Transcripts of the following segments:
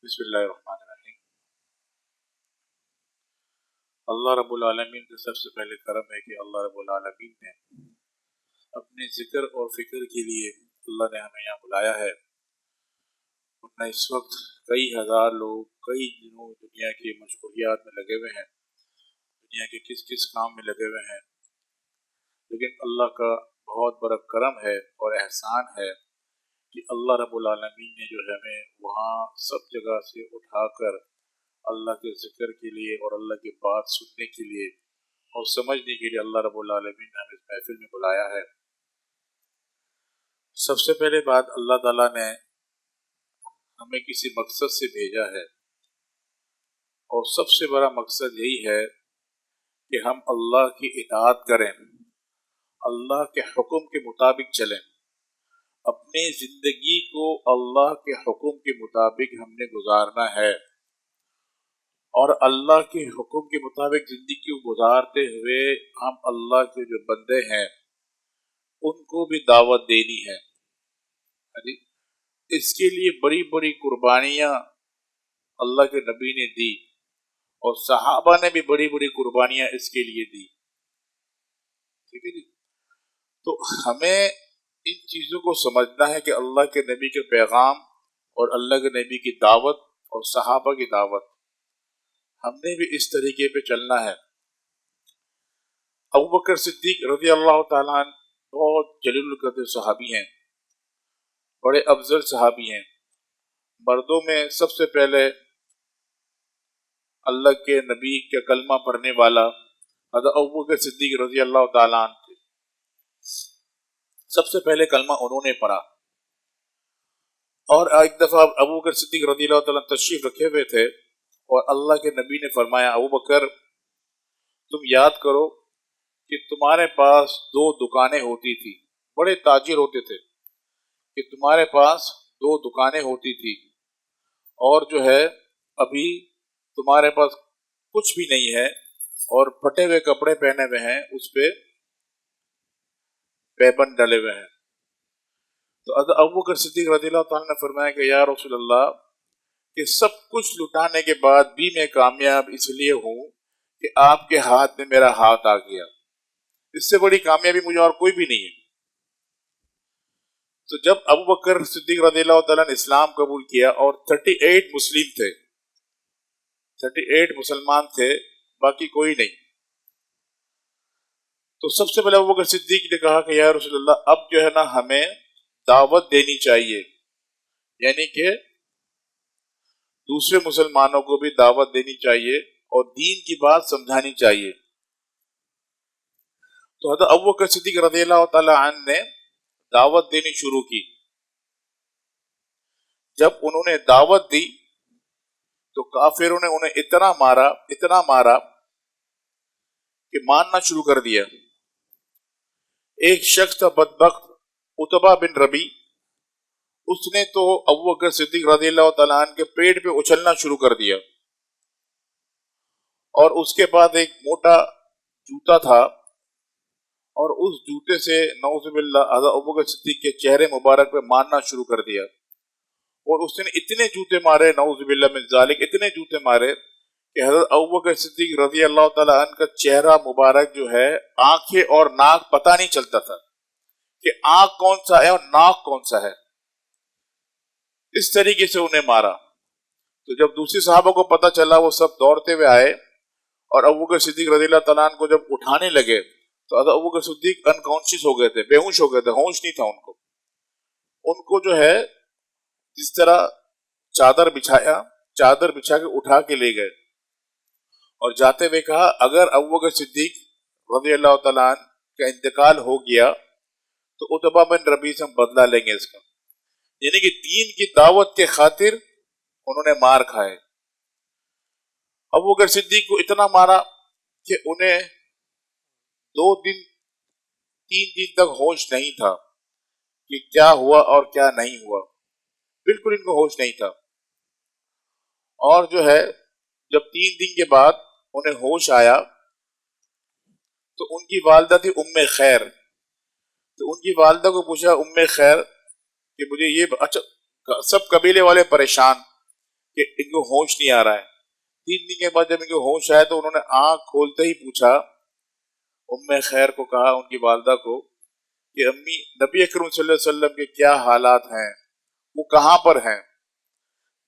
بسم اللہ الرحمن الرحیم۔ اللہ رب العالمین کا سب سے پہلے کرم ہے کہ اللہ رب العالمین نے اپنے ذکر اور فکر کے لیے اللہ نے ہمیں یہاں بلایا ہے، ورنہ اس وقت کئی ہزار لوگ کئی دنوں دنیا کی مشغولیات میں لگے ہوئے ہیں، دنیا کے کس کس کام میں لگے ہوئے ہیں، لیکن اللہ کا بہت بڑا کرم ہے اور احسان ہے کہ اللہ رب العالمین نے جو ہے ہمیں وہاں سب جگہ سے اٹھا کر اللہ کے ذکر کے لیے اور اللہ کی بات سننے کے لیے اور سمجھنے کے لیے اللہ رب العالمین نے ہمیں اس محفل میں بلایا ہے۔ سب سے پہلے بات، اللہ تعالیٰ نے ہمیں کسی مقصد سے بھیجا ہے، اور سب سے بڑا مقصد یہی ہے کہ ہم اللہ کی اطاعت کریں، اللہ کے حکم کے مطابق چلیں، اپنی زندگی کو اللہ کے حکم کے مطابق ہم نے گزارنا ہے، اور اللہ کے حکم کے مطابق زندگی کو گزارتے ہوئے ہم اللہ کے جو بندے ہیں ان کو بھی دعوت دینی ہے۔ اس کے لیے بڑی بڑی قربانیاں اللہ کے نبی نے دی، اور صحابہ نے بھی بڑی بڑی قربانیاں اس کے لیے دی۔ ٹھیک ہے جی، تو ہمیں ان چیزوں کو سمجھنا ہے کہ اللہ کے نبی کے پیغام اور اللہ کے نبی کی دعوت اور صحابہ کی دعوت، ہم نے بھی اس طریقے پہ چلنا ہے۔ ابو بکر صدیق رضی اللہ تعالیٰ عنہ بہت جلیل القدر صحابی ہیں، بڑے افضل صحابی ہیں۔ مردوں میں سب سے پہلے اللہ کے نبی کے کلمہ پڑھنے والا حضرت ابو بکر صدیق رضی اللہ تعالیٰ عنہ تھے۔ سب سے پہلے کلمہ انہوں نے پڑھا، اور ایک دفعہ ابو بکر صدیق رضی اللہ تعالیٰ عنہ تشریف رکھے ہوئے تھے، اور اللہ کے نبی نے فرمایا، ابو بکر تم یاد کرو کہ تمہارے پاس 2 دکانیں ہوتی تھی، بڑے تاجر ہوتے تھے، کہ تمہارے پاس 2 دکانیں ہوتی تھی، اور جو ہے ابھی تمہارے پاس کچھ بھی نہیں ہے اور پھٹے ہوئے کپڑے پہنے ہوئے ہیں، اس پہ پیبند ڈلے ہوئے ہیں۔ تو حضرت ابو بکر صدیق رضی اللہ تعالیٰ نے فرمایا کہ یا رسول اللہ، کہ سب کچھ لٹانے کے بعد بھی میں کامیاب اس لیے ہوں کہ آپ کے ہاتھ میں میرا ہاتھ آ گیا، اس سے بڑی کامیابی مجھے اور کوئی بھی نہیں ہے۔ تو جب ابو بکر صدیق رضی اللہ تعالیٰ نے اسلام قبول کیا، اور 38 مسلم تھے، 38 مسلمان تھے، باقی کوئی نہیں، تو سب سے پہلے ابو بکر صدیق نے کہا کہ یا رسول اللہ، اب جو ہے نا ہمیں دعوت دینی چاہیے، یعنی کہ دوسرے مسلمانوں کو بھی دعوت دینی چاہیے اور دین کی بات سمجھانی چاہیے۔ تو حضرت ابو بکر صدیق رضی اللہ تعالی عنہ نے دعوت دینی شروع کی۔ جب انہوں نے دعوت دی تو کافروں نے انہیں اتنا مارا کہ مارنا شروع کر دیا۔ ایک شخص تھا بدبخت، عتبہ بن ربی، اس نے تو ابو بکر صدیق رضی اللہ تعالیٰ عنہ کے پیٹ پہ اچھلنا شروع کر دیا، اور اس کے بعد ایک موٹا جوتا تھا، اور اس جوتے سے نعوذ باللہ حضرت ابو بکر صدیق کے چہرے مبارک پہ مارنا شروع کر دیا، اور اس نے اتنے جوتے مارے، نعوذ باللہ من ذالک، اتنے جوتے مارے کہ حضرت ابو بکر صدیق رضی اللہ تعالیٰ عنہ کا چہرہ مبارک جو ہے، آنکھیں اور ناک پتہ نہیں چلتا تھا کہ آنکھ کون سا ہے اور ناک کون سا ہے، اس طریقے سے انہیں مارا۔ تو جب دوسری صحابہ کو پتہ چلا، وہ سب دوڑتے ہوئے آئے، اور ابو بکر صدیق رضی اللہ تعالیٰ عنہ کو جب اٹھانے لگے تو حضرت ابو بکر صدیق انکانشیس ہو گئے تھے، بے ہوش ہو گئے تھے، ہوش نہیں تھا ان کو جو ہے جس طرح چادر بچھا کے اٹھا کے لے گئے، اور جاتے ہوئے کہا اگر ابو بکر صدیق رضی اللہ تعالیٰ عنہ کا انتقال ہو گیا تو عتبہ بن ربیع سے ہم بدلہ لیں گے اس کا، یعنی کہ دین کی دعوت کے خاطر انہوں نے مار کھائے۔ ابو بکر صدیق کو اتنا مارا کہ انہیں 3 دن تک ہوش نہیں تھا کہ کیا ہوا اور کیا نہیں ہوا، بالکل ان کو ہوش نہیں تھا۔ اور جو ہے جب 3 دن کے بعد انہیں ہوش آیا تو ان کی والدہ تھی ام خیر، تو ان کی والدہ کو پوچھا ام خیر کہ مجھے یہ اچھا، سب قبیلے والے پریشان کہ ان کو ہوش نہیں آ رہا ہے. 3 دن کے بعد جب ان کو ہوش آیا تو انہوں نے آنکھ کھولتے ہی پوچھا، ام خیر کو کہا، ان کی والدہ کو، کہ امی نبی اکرم صلی اللہ علیہ وسلم کے کیا حالات ہیں، وہ کہاں پر ہیں؟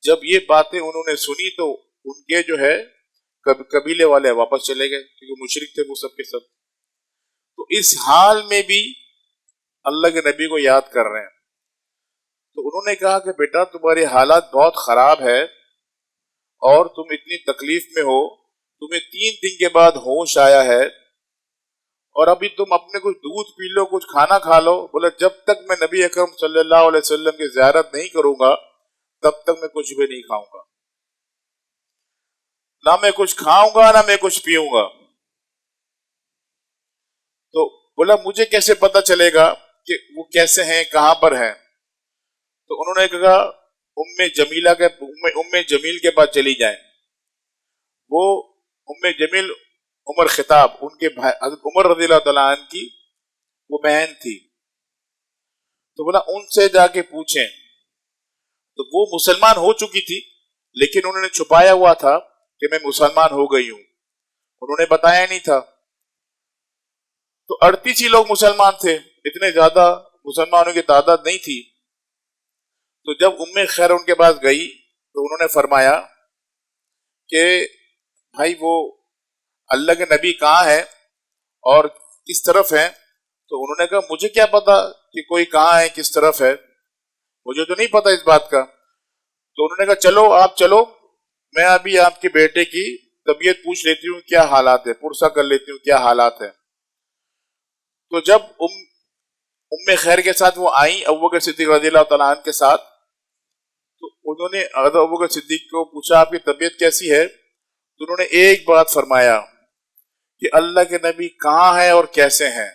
جب یہ باتیں انہوں نے سنی تو ان کے جو ہے قبیلے والے واپس چلے گئے، کیونکہ مشرک تھے وہ سب کے سب. تو اس حال میں بھی اللہ کے نبی کو یاد کر رہے ہیں. تو انہوں نے کہا کہ بیٹا تمہارے حالات بہت خراب ہے اور تم اتنی تکلیف میں ہو، تمہیں 3 دن کے بعد ہوش آیا ہے اور ابھی تم اپنے کچھ دودھ پی لو، کچھ کھانا کھا لو. بولا جب تک میں نبی اکرم صلی اللہ علیہ وسلم کی زیارت نہیں کروں گا تب تک میں کچھ بھی نہیں کھاؤں گا، نہ میں کچھ کھاؤں گا نہ میں کچھ پیوں گا. تو بولا مجھے کیسے پتا چلے گا کہ وہ کیسے ہیں، کہاں پر ہیں؟ تو انہوں نے کہا ام جمیل کے پاس چلی جائیں. وہ ام جمیل عمر خطاب، ان کے بھائی حضرت عمر رضی اللہ تعالیٰ عنہ کی وہ بہن تھی. تو بولا ان سے جا کے پوچھیں. تو وہ مسلمان ہو چکی تھی لیکن انہوں نے چھپایا ہوا تھا کہ میں مسلمان ہو گئی ہوں، انہوں نے بتایا نہیں تھا. تو 38 ہی لوگ مسلمان تھے، اتنے زیادہ مسلمانوں کی تعداد نہیں تھی. تو جب ام خیر ان کے پاس گئی تو انہوں نے فرمایا کہ بھائی وہ اللہ کے نبی کہاں ہے اور کس طرف ہیں؟ تو انہوں نے کہا مجھے کیا پتا کہ کوئی کہاں ہے کس طرف ہے، مجھے تو نہیں پتا اس بات کا. تو انہوں نے کہا چلو آپ چلو، میں ابھی آپ کے بیٹے کی طبیعت پوچھ لیتی ہوں کیا حالات ہے، پرسہ کر لیتی ہوں کیا حالات ہیں. تو جب ام خیر کے ساتھ وہ آئیں ابوبکر صدیق رضی اللہ تعالیٰ عنہ کے ساتھ، تو انہوں نے حضرت ابوبکر صدیق کو پوچھا آپ کی طبیعت کیسی ہے؟ تو انہوں نے ایک بات فرمایا کہ اللہ کے نبی کہاں ہے اور کیسے ہیں.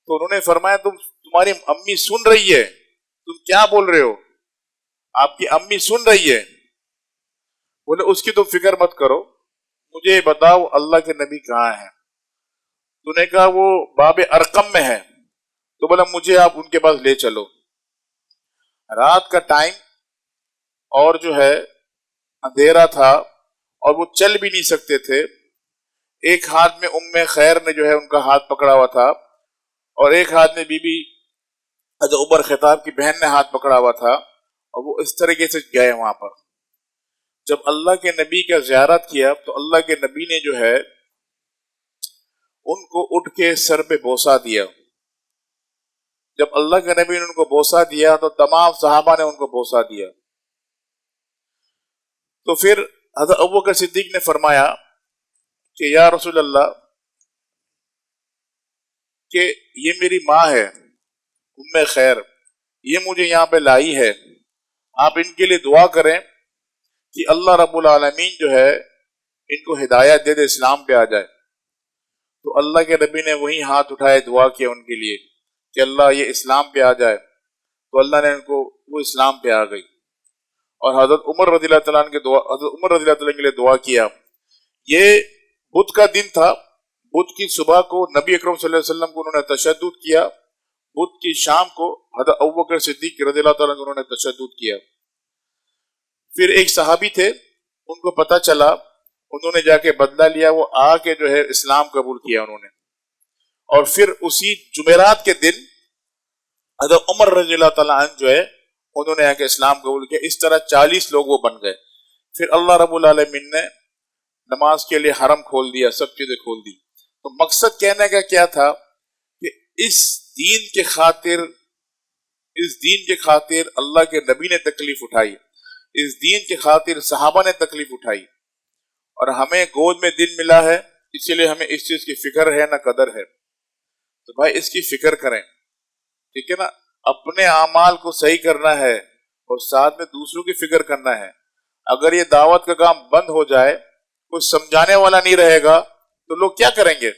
تو انہوں نے فرمایا تمہاری امی سن رہی ہے، تم کیا بول رہے ہو، آپ کی امی سن رہی ہے. بولے اس کی تم فکر مت کرو، مجھے بتاؤ اللہ کے نبی کہاں ہیں. تو نے کہا وہ باب ارقم میں ہے. تو بولا مجھے آپ ان کے پاس لے چلو. رات کا ٹائم اور جو ہے اندھیرا تھا اور وہ چل بھی نہیں سکتے تھے. ایک ہاتھ میں ام خیر نے جو ہے ان کا ہاتھ پکڑا ہوا تھا اور ایک ہاتھ میں بی بی حضرت عمر خطاب کی بہن نے ہاتھ پکڑا ہوا تھا، اور وہ اس طریقے سے گئے وہاں پر. جب اللہ کے نبی کا زیارت کیا تو اللہ کے نبی نے جو ہے ان کو اٹھ کے سر پہ بوسہ دیا. جب اللہ کے نبی نے ان کو بوسہ دیا تو تمام صحابہ نے ان کو بوسہ دیا. تو پھر حضرت ابوبکر صدیق نے فرمایا کہ یا رسول اللہ کہ یہ میری ماں ہے ام خیر، یہ مجھے یہاں پہ لائی ہے، آپ ان کے لیے دعا کریں کہ اللہ رب العالمین جو ہے ان کو ہدایت دے دے، اسلام پہ آ جائے. تو اللہ کے نبی نے وہی ہاتھ اٹھائے، دعا کیا ان کے لیے کہ اللہ یہ اسلام پہ آ جائے. تو اللہ نے ان کو وہ اسلام پہ آ گئی. اور حضرت عمر رضی اللہ تعالیٰ عنہ کے لیے دعا کیا. یہ بدھ کا دن تھا، بدھ کی صبح کو نبی اکرم صلی اللہ علیہ وسلم کو انہوں نے تشدد کیا، بدھ کی شام کو حضرت ابوبکر صدیق رضی اللہ تعالیٰ عنہ انہوں نے تشدد کیا. پھر ایک صحابی تھے، ان کو پتہ چلا، انہوں نے جا کے بدلہ لیا، وہ آ کے جو ہے اسلام قبول کیا انہوں نے. اور پھر اسی جمعرات کے دن حضرت عمر رضی اللہ تعالیٰ عنہ جو ہے انہوں نے آ کے اسلام قبول کیا. اس طرح 40 لوگ وہ بن گئے. پھر اللہ رب العالمین نے نماز کے لیے حرم کھول دیا، سب چیزیں کھول دی. تو مقصد کہنے کا کیا تھا کہ اس دین کے خاطر اللہ کے نبی نے تکلیف اٹھائی، اس دین کے خاطر صحابہ نے تکلیف اٹھائی، اور ہمیں گود میں دن ملا ہے، اسی لیے ہمیں اس چیز کی فکر ہے نہ قدر ہے. تو بھائی اس کی فکر کریں، ٹھیک ہے نا. اپنے اعمال کو صحیح کرنا ہے اور ساتھ میں دوسروں کی فکر کرنا ہے. اگر یہ دعوت کا کام بند ہو جائے، کوئی سمجھانے والا نہیں رہے گا تو لوگ کیا کریں گے؟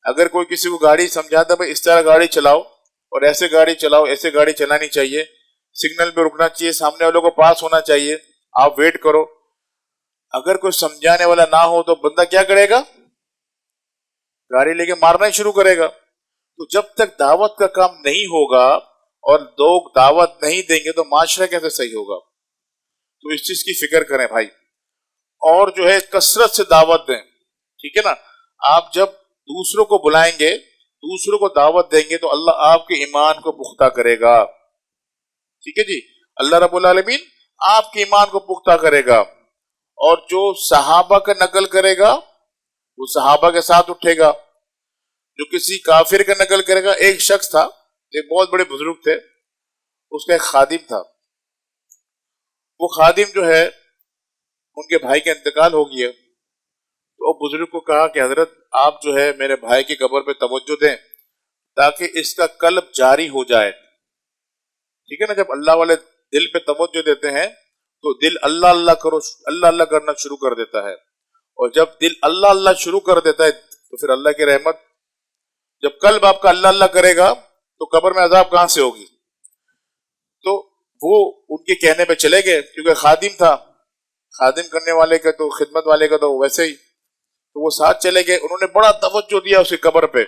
اگر کوئی کسی کو گاڑی سمجھاتا بھائی اس طرح گاڑی چلاؤ اور ایسے گاڑی چلاؤ، ایسے گاڑی چلانی چاہیے، سگنل پہ رکنا چاہیے، سامنے والوں کو پاس ہونا چاہیے، آپ ویٹ کرو. اگر کوئی سمجھانے والا نہ ہو تو بندہ کیا کرے گا؟ گاڑی لے کے مارنا ہی شروع کرے گا. تو جب تک دعوت کا کام نہیں ہوگا اور لوگ دعوت نہیں دیں گے تو معاشرہ کیسے صحیح ہوگا؟ تو اس چیز کی فکر کریں بھائی. اور جو ہے کثرت سے دعوت دیں. ٹھیک ہے نا. آپ جب دوسروں کو بلائیں گے، دوسروں کو دعوت دیں گے تو اللہ آپ کے ایمان کو پختہ کرے گا. ٹھیک ہے جی. اللہ رب العالمین آپ کے ایمان کو پختہ کرے گا. اور جو صحابہ کا نقل کرے گا وہ صحابہ کے ساتھ اٹھے گا. جو کسی کافر کا نقل کرے گا، ایک شخص تھا، ایک بہت بڑے بزرگ تھے، اس کا ایک خادم تھا. وہ خادم جو ہے ان کے بھائی کا انتقال ہو گیا. تو بزرگ کو کہا کہ حضرت آپ جو ہے میرے بھائی کی قبر پہ توجہ دیں تاکہ اس کا قلب جاری ہو جائے. ٹھیک ہے نا. جب اللہ والے دل پہ توجہ دیتے ہیں تو دل اللہ اللہ کرنا شروع کر دیتا ہے. اور جب دل اللہ اللہ شروع کر دیتا ہے تو پھر اللہ کی رحمت. جب قلب آپ کا اللہ اللہ کرے گا تو قبر میں عذاب کہاں سے ہوگی. تو وہ ان کے کہنے پہ چلے گئے، کیونکہ خادم تھا، خادم کرنے والے کا تو خدمت والے کا تو ویسے ہی. تو وہ ساتھ چلے گئے. انہوں نے بڑا توجہ دیا اس کی قبر پہ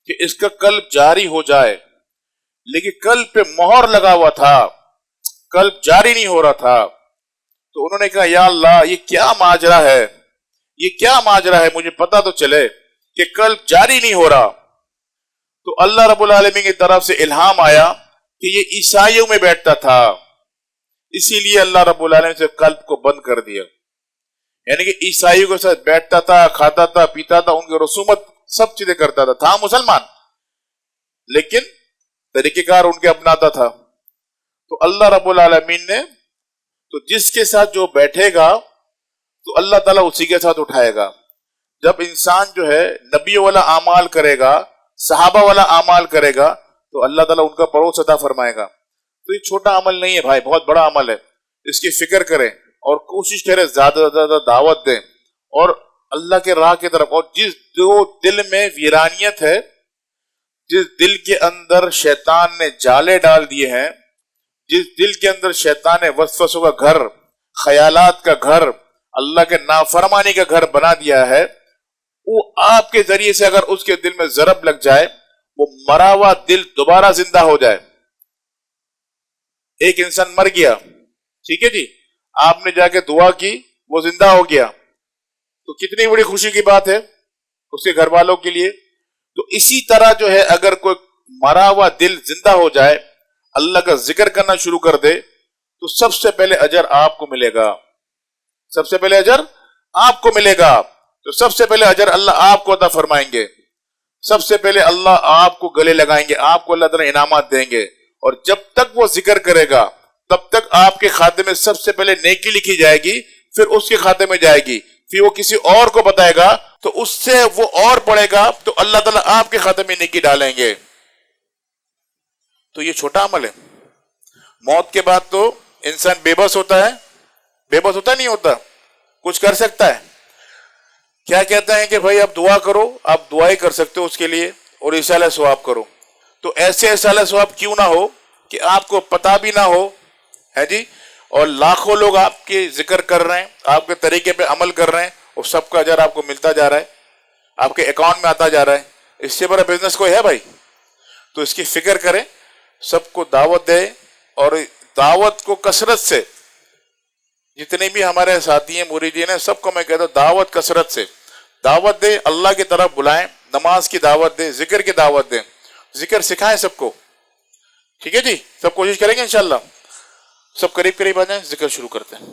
کہ اس کا قلب جاری ہو جائے. لیکن قلب پہ مہر لگا ہوا تھا، قلب جاری نہیں ہو رہا تھا. تو انہوں نے کہا یا اللہ یہ کیا ماجرا ہے، یہ کیا ماجرا ہے، مجھے پتا تو چلے کہ قلب جاری نہیں ہو رہا. تو اللہ رب العالمین کی طرف سے الہام آیا کہ یہ عیسائیوں میں بیٹھتا تھا، اسی لیے اللہ رب العالمین سے قلب کو بند کر دیا. یعنی کہ عیسائیوں کے ساتھ بیٹھتا تھا، کھاتا تھا، پیتا تھا، ان کی رسومات سب چیزیں کرتا تھا مسلمان، لیکن طریقہ کار ان کے اپناتا تھا. تو اللہ رب العالمین نے تو جس کے ساتھ جو بیٹھے گا تو اللہ تعالیٰ اسی کے ساتھ اٹھائے گا. جب انسان جو ہے نبیوں والا اعمال کرے گا، صحابہ والا اعمال کرے گا تو اللہ تعالیٰ ان کا پڑوس عطا فرمائے گا. تو یہ چھوٹا عمل نہیں ہے بھائی، بہت بڑا عمل ہے. اس کی فکر کریں اور کوشش کریں زیادہ سے زیادہ دعوت دیں اور اللہ کے راہ کی طرف. اور جس جو دل میں ویرانیت ہے، جس دل کے اندر شیطان نے جالے ڈال دیے ہیں، جس دل کے اندر شیطان نے وسوسوں کا گھر، خیالات کا گھر، اللہ کے نافرمانی کا گھر بنا دیا ہے، وہ آپ کے ذریعے سے اگر اس کے دل میں ضرب لگ جائے، وہ مرا ہوا دل دوبارہ زندہ ہو جائے. ایک انسان مر گیا، ٹھیک ہے جی، آپ نے جا کے دعا کی، وہ زندہ ہو گیا، تو کتنی بڑی خوشی کی بات ہے اس کے گھر والوں کے لیے. تو اسی طرح جو ہے اگر کوئی مرا ہوا دل زندہ ہو جائے، اللہ کا ذکر کرنا شروع کر دے، تو سب سے پہلے اجر آپ کو ملے گا. سب سے پہلے اجر آپ کو ملے گا. تو سب سے پہلے اجر اللہ آپ کو عطا فرمائیں گے. سب سے پہلے اللہ آپ کو گلے لگائیں گے، آپ کو اللہ تعالیٰ انعامات دیں گے. اور جب تک وہ ذکر کرے گا تب تک آپ کے کھاتے میں سب سے پہلے نیکی لکھی جائے گی، پھر اس کے کھاتے میں جائے گی، پھر وہ کسی اور کو بتائے گا تو اس سے وہ اور پڑھے گا تو اللہ تعالیٰ آپ کے کھاتے میں نیکی ڈالیں گے. تو یہ چھوٹا عمل ہے. موت کے بعد تو انسان بے بس ہوتا ہے، بے بس ہوتا نہیں ہوتا، کچھ کر سکتا ہے. کیا کہتا ہے کہ بھائی آپ دعا کرو، آپ دعائیں کر سکتے ہو اس کے لیے، اور اصالہ ثواب کرو. تو ایسے اصالہ ثواب کیوں نہ ہو کہ آپ کو پتا بھی نہ ہو ہے جی، اور لاکھوں لوگ آپ کے ذکر کر رہے ہیں، آپ کے طریقے پہ عمل کر رہے ہیں، اور سب کا اجر آپ کو ملتا جا رہا ہے، آپ کے اکاؤنٹ میں آتا جا رہا ہے. اس سے بڑا بزنس کوئی ہے بھائی؟ تو اس کی فکر کریں، سب کو دعوت دے، اور دعوت کو کثرت سے. جتنے بھی ہمارے ساتھی ہیں، مریدین ہیں، سب کو میں کہتا ہوں دعوت کثرت سے دعوت دے، اللہ کی طرف بلائیں، نماز کی دعوت دے، ذکر کی دعوت دیں، ذکر سکھائیں سب کو. ٹھیک ہے جی، سب کوشش کریں گے انشاءاللہ. سب قریب قریب آ جائیں، ذکر شروع کرتے ہیں.